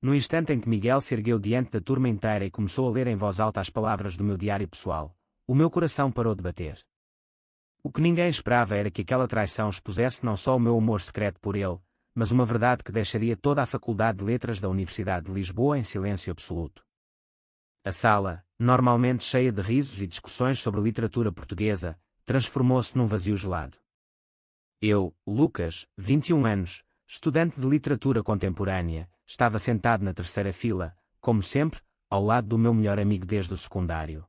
No instante em que Miguel se ergueu diante da turma inteira e começou a ler em voz alta as palavras do meu diário pessoal, o meu coração parou de bater. O que ninguém esperava era que aquela traição expusesse não só o meu amor secreto por ele, mas uma verdade que deixaria toda a Faculdade de Letras da Universidade de Lisboa em silêncio absoluto. A sala, normalmente cheia de risos e discussões sobre literatura portuguesa, transformou-se num vazio gelado. Eu, Lucas, 21 anos, estudante de literatura contemporânea, estava sentado na terceira fila, como sempre, ao lado do meu melhor amigo desde o secundário.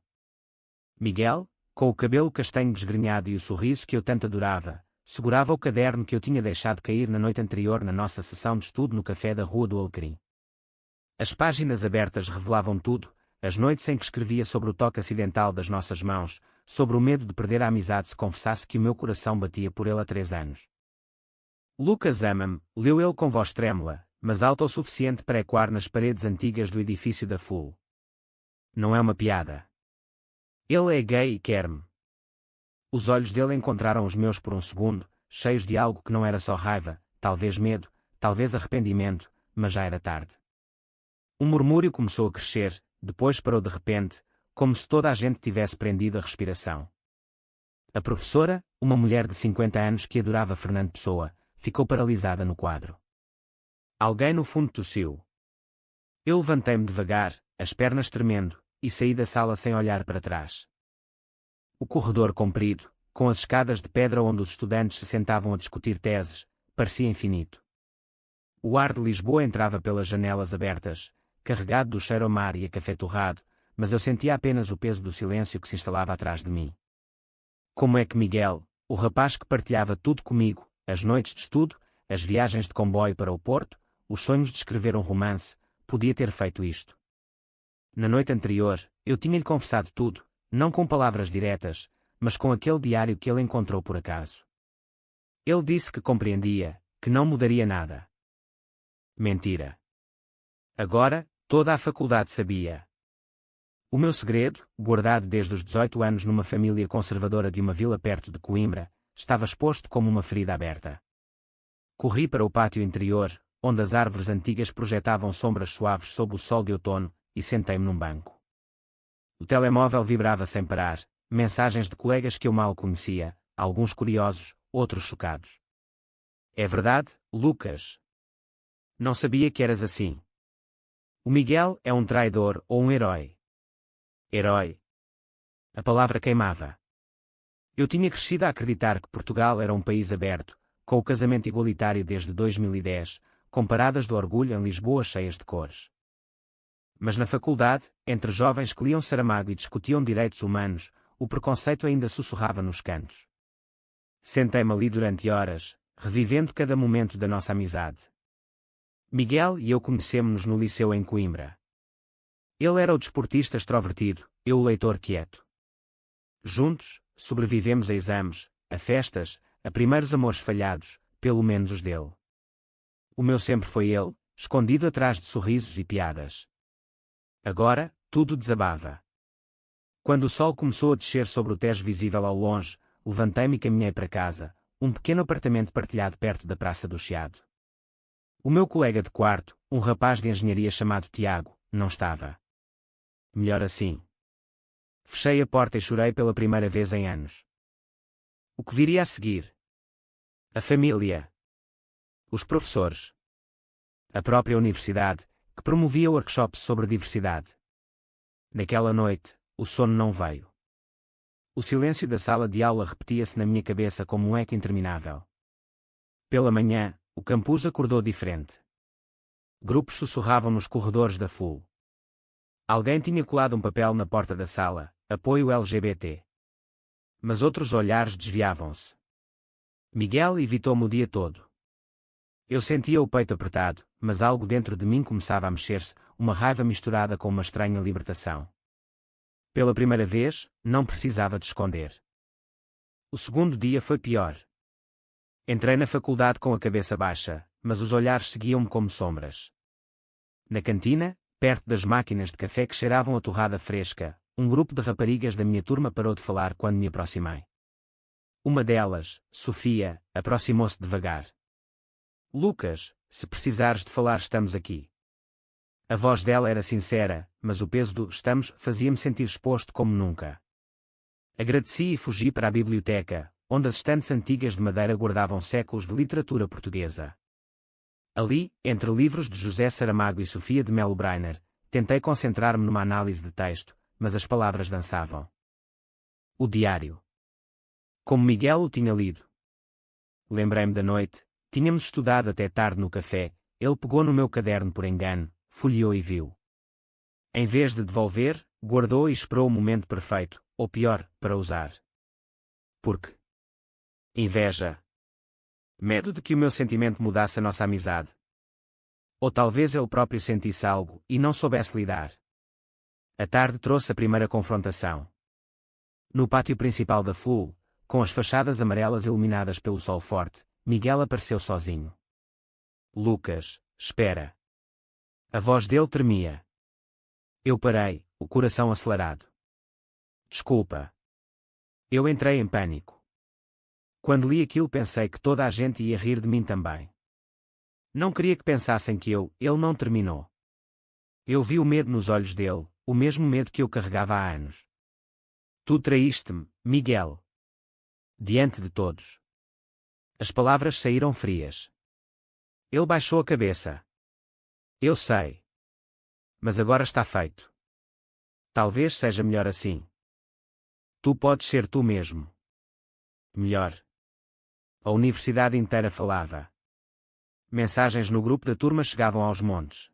Miguel, com o cabelo castanho desgrenhado e o sorriso que eu tanto adorava, segurava o caderno que eu tinha deixado cair na noite anterior na nossa sessão de estudo no café da Rua do Alecrim. As páginas abertas revelavam tudo, as noites em que escrevia sobre o toque acidental das nossas mãos, sobre o medo de perder a amizade se confessasse que o meu coração batia por ele há 3 anos. Lucas ama-me, leu ele com voz trêmula, mas alta o suficiente para ecoar nas paredes antigas do edifício da FUL. Não é uma piada. Ele é gay e quer-me. Os olhos dele encontraram os meus por um segundo, cheios de algo que não era só raiva, talvez medo, talvez arrependimento, mas já era tarde. Um murmúrio começou a crescer, depois parou de repente, como se toda a gente tivesse prendido a respiração. A professora, uma mulher de 50 anos que adorava Fernando Pessoa, ficou paralisada no quadro. Alguém no fundo tossiu. Eu levantei-me devagar, as pernas tremendo, e saí da sala sem olhar para trás. O corredor comprido, com as escadas de pedra onde os estudantes se sentavam a discutir teses, parecia infinito. O ar de Lisboa entrava pelas janelas abertas, carregado do cheiro a mar e a café torrado, mas eu sentia apenas o peso do silêncio que se instalava atrás de mim. Como é que Miguel, o rapaz que partilhava tudo comigo, as noites de estudo, as viagens de comboio para o Porto, os sonhos de escrever um romance, podia ter feito isto? Na noite anterior, eu tinha-lhe confessado tudo, não com palavras diretas, mas com aquele diário que ele encontrou por acaso. Ele disse que compreendia, que não mudaria nada. Mentira. Agora, toda a faculdade sabia. O meu segredo, guardado desde os 18 anos numa família conservadora de uma vila perto de Coimbra, estava exposto como uma ferida aberta. Corri para o pátio interior, onde as árvores antigas projetavam sombras suaves sob o sol de outono, e sentei-me num banco. O telemóvel vibrava sem parar, mensagens de colegas que eu mal conhecia, alguns curiosos, outros chocados. É verdade, Lucas? Não sabia que eras assim. O Miguel é um traidor ou um herói? Herói. A palavra queimava. Eu tinha crescido a acreditar que Portugal era um país aberto, com o casamento igualitário desde 2010, com paradas de orgulho em Lisboa cheias de cores. Mas na faculdade, entre jovens que liam Saramago e discutiam direitos humanos, o preconceito ainda sussurrava nos cantos. Sentei-me ali durante horas, revivendo cada momento da nossa amizade. Miguel e eu conhecemos-nos no liceu em Coimbra. Ele era o desportista extrovertido, eu o leitor quieto. Juntos, sobrevivemos a exames, a festas, a primeiros amores falhados, pelo menos os dele. O meu sempre foi ele, escondido atrás de sorrisos e piadas. Agora, tudo desabava. Quando o sol começou a descer sobre o Tejo visível ao longe, levantei-me e caminhei para casa, um pequeno apartamento partilhado perto da Praça do Chiado. O meu colega de quarto, um rapaz de engenharia chamado Tiago, não estava. Melhor assim. Fechei a porta e chorei pela primeira vez em anos. O que viria a seguir? A família. Os professores. A própria universidade, que promovia workshops sobre diversidade. Naquela noite, o sono não veio. O silêncio da sala de aula repetia-se na minha cabeça como um eco interminável. Pela manhã, o campus acordou diferente. Grupos sussurravam nos corredores da FUL. Alguém tinha colado um papel na porta da sala, apoio LGBT. Mas outros olhares desviavam-se. Miguel evitou-me o dia todo. Eu sentia o peito apertado, mas algo dentro de mim começava a mexer-se, uma raiva misturada com uma estranha libertação. Pela primeira vez, não precisava de esconder. O segundo dia foi pior. Entrei na faculdade com a cabeça baixa, mas os olhares seguiam-me como sombras. Na cantina, perto das máquinas de café que cheiravam a torrada fresca, um grupo de raparigas da minha turma parou de falar quando me aproximei. Uma delas, Sofia, aproximou-se devagar. Lucas, se precisares de falar, estamos aqui. A voz dela era sincera, mas o peso do "estamos" fazia-me sentir exposto como nunca. Agradeci e fugi para a biblioteca, onde as estantes antigas de madeira guardavam séculos de literatura portuguesa. Ali, entre livros de José Saramago e Sofia de Melo Brainer, tentei concentrar-me numa análise de texto, mas as palavras dançavam. O diário. Como Miguel o tinha lido. Lembrei-me da noite, tínhamos estudado até tarde no café, ele pegou no meu caderno por engano, folheou e viu. Em vez de devolver, guardou e esperou o momento perfeito, ou pior, para usar. Porque? Inveja. Medo de que o meu sentimento mudasse a nossa amizade. Ou talvez ele próprio sentisse algo, e não soubesse lidar. A tarde trouxe a primeira confrontação. No pátio principal da FUL, com as fachadas amarelas iluminadas pelo sol forte, Miguel apareceu sozinho. Lucas, espera. A voz dele tremia. Eu parei, o coração acelerado. Desculpa. Eu entrei em pânico. Quando li aquilo pensei que toda a gente ia rir de mim também. Não queria que pensassem que ele não terminou. Eu vi o medo nos olhos dele, o mesmo medo que eu carregava há anos. Tu traíste-me, Miguel. Diante de todos. As palavras saíram frias. Ele baixou a cabeça. Eu sei. Mas agora está feito. Talvez seja melhor assim. Tu podes ser tu mesmo. Melhor. A universidade inteira falava. Mensagens no grupo da turma chegavam aos montes.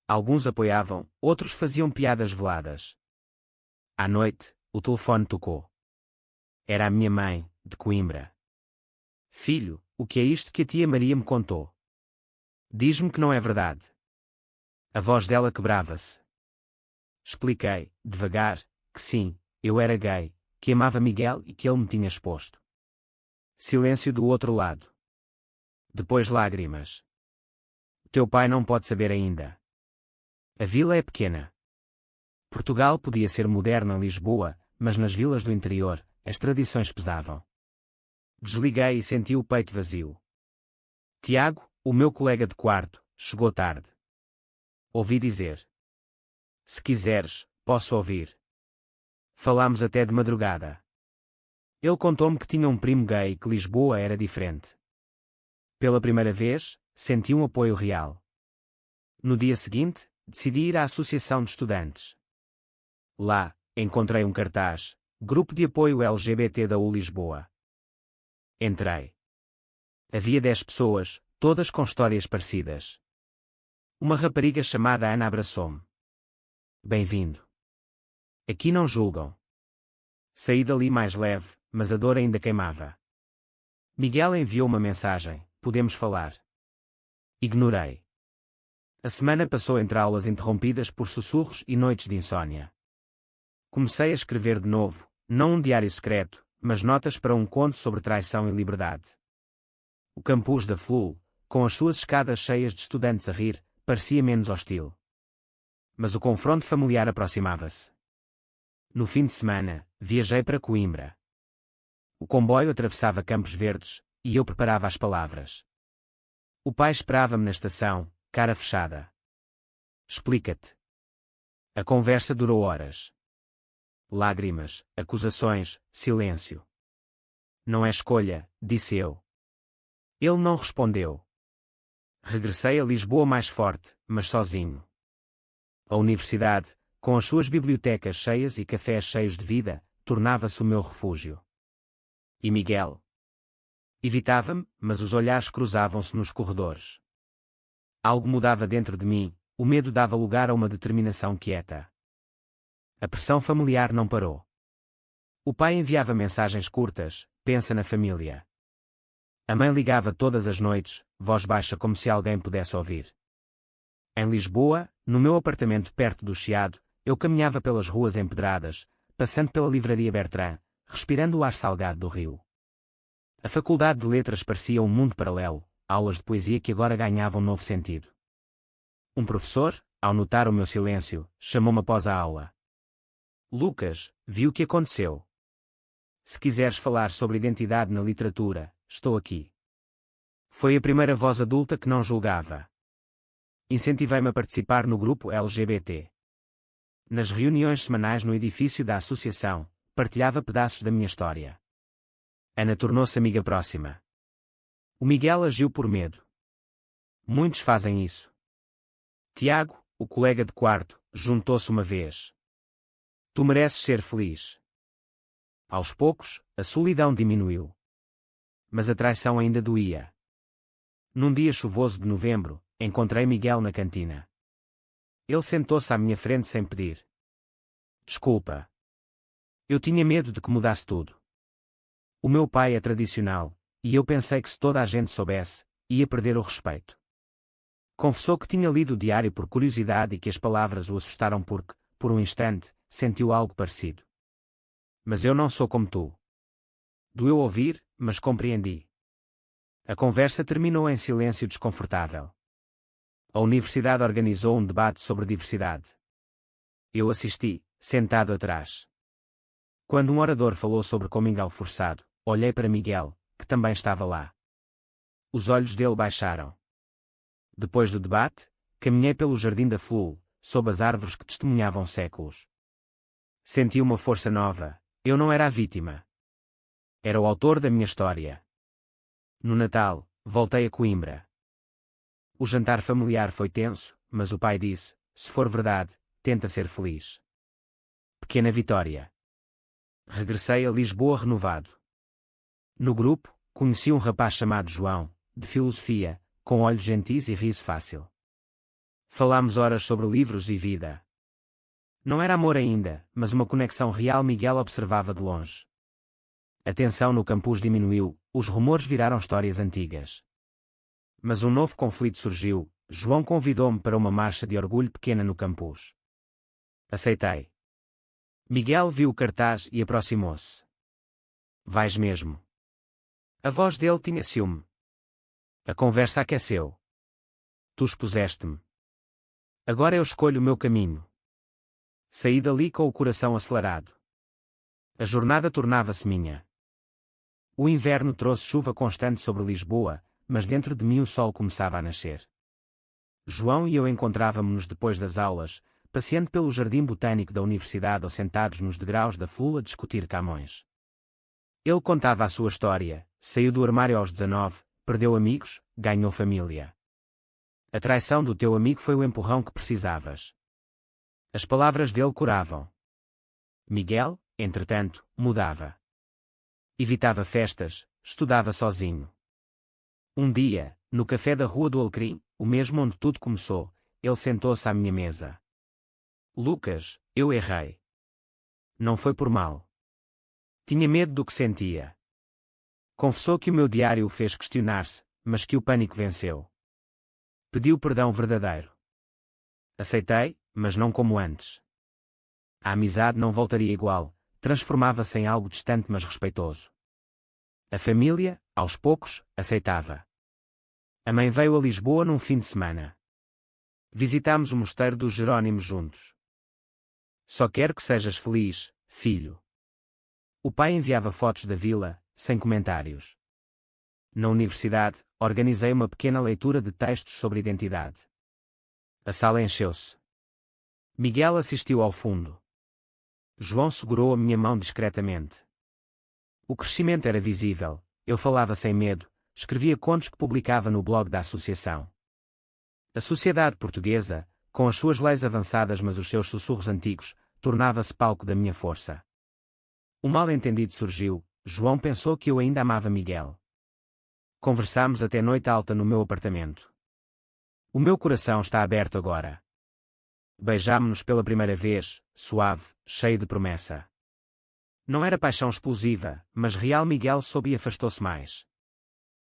Alguns apoiavam, outros faziam piadas veladas. À noite, o telefone tocou. Era a minha mãe, de Coimbra. Filho, o que é isto que a tia Maria me contou? Diz-me que não é verdade. A voz dela quebrava-se. Expliquei, devagar, que sim, eu era gay, que amava Miguel e que ele me tinha exposto. Silêncio do outro lado. Depois lágrimas. Teu pai não pode saber ainda. A vila é pequena. Portugal podia ser moderna em Lisboa, mas nas vilas do interior, as tradições pesavam. Desliguei e senti o peito vazio. Tiago, o meu colega de quarto, chegou tarde. Ouvi dizer. Se quiseres, posso ouvir. Falámos até de madrugada. Ele contou-me que tinha um primo gay e que Lisboa era diferente. Pela primeira vez, senti um apoio real. No dia seguinte, decidi ir à Associação de Estudantes. Lá, encontrei um cartaz, Grupo de Apoio LGBT da U Lisboa. Entrei. Havia 10 pessoas, todas com histórias parecidas. Uma rapariga chamada Ana abraçou-me. Bem-vindo. Aqui não julgam. Saí dali mais leve, mas a dor ainda queimava. Miguel enviou uma mensagem, podemos falar. Ignorei. A semana passou entre aulas interrompidas por sussurros e noites de insônia. Comecei a escrever de novo, não um diário secreto, mas notas para um conto sobre traição e liberdade. O campus da FUL, com as suas escadas cheias de estudantes a rir, parecia menos hostil. Mas o confronto familiar aproximava-se. No fim de semana, viajei para Coimbra. O comboio atravessava Campos Verdes, e eu preparava as palavras. O pai esperava-me na estação, cara fechada. Explica-te. A conversa durou horas. Lágrimas, acusações, silêncio. Não é escolha, disse eu. Ele não respondeu. Regressei a Lisboa mais forte, mas sozinho. A universidade, com as suas bibliotecas cheias e cafés cheios de vida, tornava-se o meu refúgio. E Miguel? Evitava-me, mas os olhares cruzavam-se nos corredores. Algo mudava dentro de mim, o medo dava lugar a uma determinação quieta. A pressão familiar não parou. O pai enviava mensagens curtas, pensa na família. A mãe ligava todas as noites, voz baixa como se alguém pudesse ouvir. Em Lisboa, no meu apartamento perto do Chiado, eu caminhava pelas ruas empedradas, passando pela livraria Bertrand, respirando o ar salgado do rio. A Faculdade de Letras parecia um mundo paralelo, aulas de poesia que agora ganhavam novo sentido. Um professor, ao notar o meu silêncio, chamou-me após a aula. Lucas, vi o que aconteceu. Se quiseres falar sobre identidade na literatura, estou aqui. Foi a primeira voz adulta que não julgava. Incentivei-me a participar no grupo LGBT. Nas reuniões semanais no edifício da associação, partilhava pedaços da minha história. Ana tornou-se amiga próxima. O Miguel agiu por medo. Muitos fazem isso. Tiago, o colega de quarto, juntou-se uma vez. Tu mereces ser feliz. Aos poucos, a solidão diminuiu. Mas a traição ainda doía. Num dia chuvoso de novembro, encontrei Miguel na cantina. Ele sentou-se à minha frente sem pedir. Desculpa. Eu tinha medo de que mudasse tudo. O meu pai é tradicional, e eu pensei que se toda a gente soubesse, ia perder o respeito. Confessou que tinha lido o diário por curiosidade e que as palavras o assustaram porque, por um instante, sentiu algo parecido. Mas eu não sou como tu. Doeu ouvir, mas compreendi. A conversa terminou em silêncio desconfortável. A universidade organizou um debate sobre diversidade. Eu assisti, sentado atrás. Quando um orador falou sobre comingal forçado, olhei para Miguel, que também estava lá. Os olhos dele baixaram. Depois do debate, caminhei pelo jardim da FLUL, sob as árvores que testemunhavam séculos. Senti uma força nova. Eu não era a vítima. Era o autor da minha história. No Natal, voltei a Coimbra. O jantar familiar foi tenso, mas o pai disse, se for verdade, tenta ser feliz. Pequena vitória. Regressei a Lisboa renovado. No grupo, conheci um rapaz chamado João, de filosofia, com olhos gentis e riso fácil. Falámos horas sobre livros e vida. Não era amor ainda, mas uma conexão real. Miguel observava de longe. A tensão no campus diminuiu, os rumores viraram histórias antigas. Mas um novo conflito surgiu. João convidou-me para uma marcha de orgulho pequena no campus. Aceitei. Miguel viu o cartaz e aproximou-se. Vais mesmo? A voz dele tinha ciúme. A conversa aqueceu. Tu expuseste-me. Agora eu escolho o meu caminho. Saí dali com o coração acelerado. A jornada tornava-se minha. O inverno trouxe chuva constante sobre Lisboa, mas dentro de mim o sol começava a nascer. João e eu encontrávamos-nos depois das aulas, passeando pelo jardim botânico da universidade ou sentados nos degraus da FLUL a discutir Camões. Ele contava a sua história, saiu do armário aos 19, perdeu amigos, ganhou família. A traição do teu amigo foi o empurrão que precisavas. As palavras dele curavam. Miguel, entretanto, mudava. Evitava festas, estudava sozinho. Um dia, no café da Rua do Alecrim, o mesmo onde tudo começou, ele sentou-se à minha mesa. Lucas, eu errei. Não foi por mal. Tinha medo do que sentia. Confessou que o meu diário o fez questionar-se, mas que o pânico venceu. Pediu perdão verdadeiro. Aceitei, mas não como antes. A amizade não voltaria igual, transformava-se em algo distante mas respeitoso. A família, aos poucos, aceitava. A mãe veio a Lisboa num fim de semana. Visitámos o mosteiro dos Jerónimos juntos. Só quero que sejas feliz, filho. O pai enviava fotos da vila, sem comentários. Na universidade, organizei uma pequena leitura de textos sobre identidade. A sala encheu-se. Miguel assistiu ao fundo. João segurou a minha mão discretamente. O crescimento era visível, eu falava sem medo, escrevia contos que publicava no blog da associação. A sociedade portuguesa, com as suas leis avançadas mas os seus sussurros antigos, tornava-se palco da minha força. Um mal-entendido surgiu. João pensou que eu ainda amava Miguel. Conversámos até noite alta no meu apartamento. O meu coração está aberto agora. Beijámo-nos pela primeira vez, suave, cheio de promessa. Não era paixão explosiva, mas real. Miguel soube e afastou-se mais.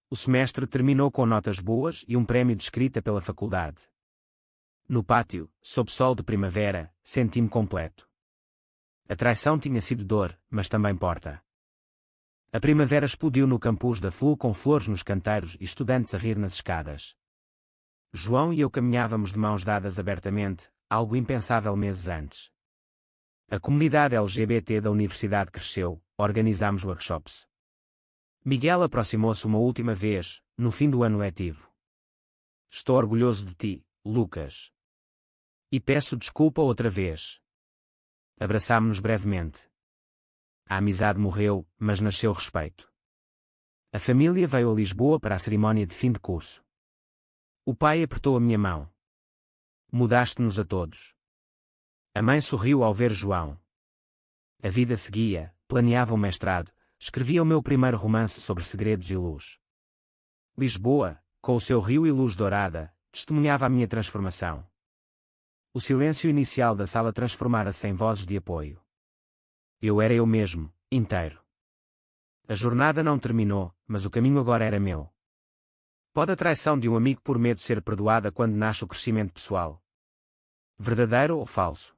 O semestre terminou com notas boas e um prémio de escrita pela faculdade. No pátio, sob sol de primavera, senti-me completo. A traição tinha sido dor, mas também porta. A primavera explodiu no campus da FLUL com flores nos canteiros e estudantes a rir nas escadas. João e eu caminhávamos de mãos dadas abertamente, algo impensável meses antes. A comunidade LGBT da universidade cresceu, organizámos workshops. Miguel aproximou-se uma última vez, no fim do ano letivo. Estou orgulhoso de ti, Lucas. E peço desculpa outra vez. Abraçámo-nos brevemente. A amizade morreu, mas nasceu respeito. A família veio a Lisboa para a cerimónia de fim de curso. O pai apertou a minha mão. Mudaste-nos a todos. A mãe sorriu ao ver João. A vida seguia, planeava um mestrado, escrevia o meu primeiro romance sobre segredos e luz. Lisboa, com o seu rio e luz dourada, testemunhava a minha transformação. O silêncio inicial da sala transformara-se em vozes de apoio. Eu era eu mesmo, inteiro. A jornada não terminou, mas o caminho agora era meu. Pode a traição de um amigo por medo ser perdoada quando nasce o crescimento pessoal? Verdadeiro ou falso?